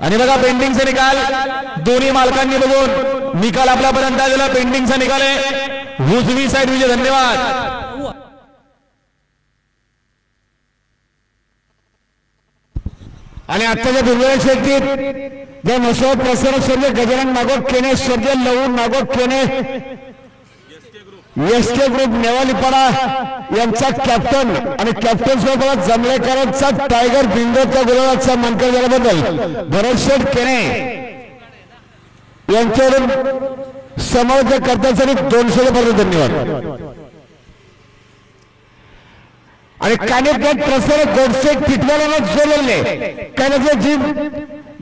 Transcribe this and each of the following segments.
आणि बघा पेंडिंगचा निकाल दोन्ही मालकांनी बघून निकाल आपल्यापर्यंत आलेला पेंडिंगचा निकाल आहे उजवी साइड विजय. धन्यवाद. आणि आत्ताच्या दुर्मिळ शर्यतीत जे नशो प्रसन्न सर्जे गजानन नागोड केने सर्जे लवू नागोड केने एसके ग्रुप नेवालीपाडा यांचा कॅप्टन आणि कॅप्टन सोबत जमलेकरांचा टायगर बिंदोच्या गुलाबाचा मानकरी झाल्याबद्दल भरतशेठ केने यांच्यावरून समर्थन करण्यासाठी 200 रुपये धन्यवाद. आणि कानेपेट प्रसन्न गोडसे टिटवाला जोडलेले कानेचे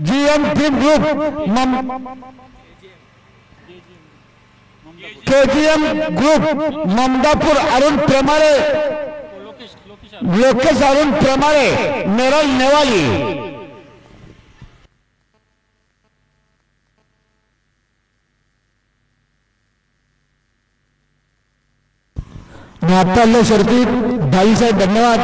GM team group KGM group Mamdapur Arun प्रमाणे लोकेश अरुण प्रमाणे नेरळ नेवाली. आता शर्तीत भाई साहेब धन्यवाद.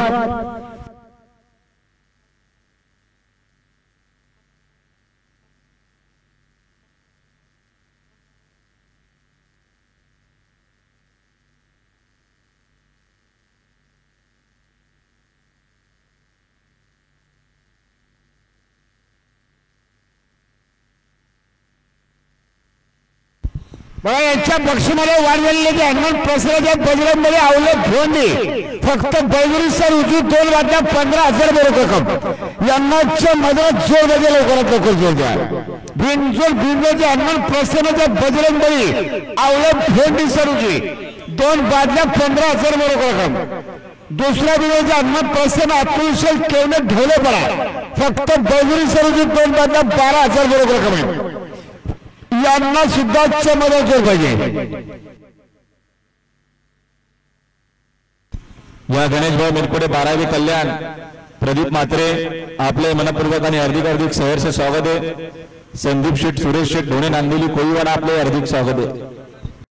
बघा यांच्या बक्षीमध्ये वाढ झालेली की हनुमान प्रसराच्या बजरंगमध्ये आवलं फोंडी फक्त बैगुरी सर उजवी 2 वाट्या 15,000 रक्कम यांनाच्या मदत जोड द्या लवकरात लवकर जोड द्या. बिनजोड हनुमान प्रसन्नाच्या बजरंगबली आवलं फोंडी सर उजवी 2 वाट्या 15,000 रक्कम. दुसऱ्या बिनोच्या हनुमान प्रसन्न आत्मविश्वास केवळ ढवले पडा फक्त बैगुरी सर उजवी 2 वाट्या 12,000 रक्कम आहे. यांना सुद्धा मदत केली पाहिजे. या गणेश भाऊ मिरकुडे 12वी कल्याण प्रदीप मात्रे आपले मनपूर्वक आणि हार्दिक सहर्ष स्वागत आहे. संदीप शेठ सुरेश शेठ ढोणे नांदिवली कोळीवाडा आपले हार्दिक स्वागत आहे.